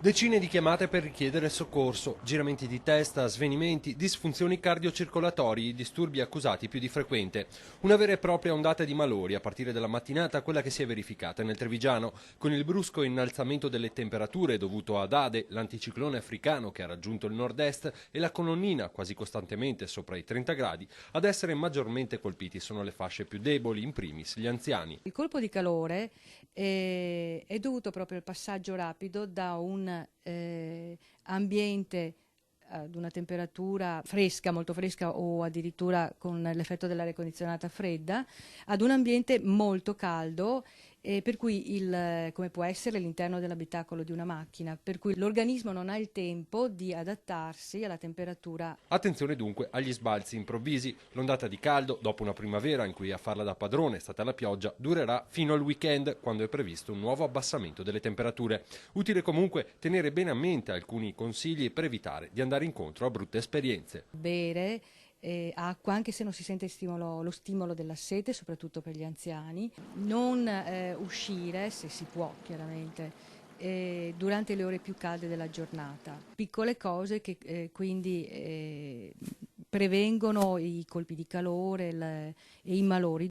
Decine di chiamate per richiedere soccorso, giramenti di testa, svenimenti, disfunzioni cardiocircolatori, disturbi accusati più di frequente. Una vera e propria ondata di malori a partire dalla mattinata, quella che si è verificata nel Trevigiano, con il brusco innalzamento delle temperature dovuto ad Ade, l'anticiclone africano che ha raggiunto il nord-est, e la colonnina, quasi costantemente sopra i 30 gradi. Ad essere maggiormente colpiti sono le fasce più deboli, in primis gli anziani. Il colpo di calore è dovuto proprio al passaggio rapido da un ambiente ad una temperatura fresca, molto fresca o addirittura con l'effetto dell'aria condizionata fredda, ad un ambiente molto caldo, per cui come può essere l'interno dell'abitacolo di una macchina, per cui l'organismo non ha il tempo di adattarsi alla temperatura. Attenzione dunque agli sbalzi improvvisi. L'ondata di caldo, dopo una primavera in cui a farla da padrone è stata la pioggia, durerà fino al weekend, quando è previsto un nuovo abbassamento delle temperature. Utile comunque tenere bene a mente alcuni consigli per evitare di andare incontro a brutte esperienze. Bere acqua, anche se non si sente lo stimolo della sete, soprattutto per gli anziani. Non uscire, se si può chiaramente, durante le ore più calde della giornata. Piccole cose che quindi prevengono i colpi di calore e i malori.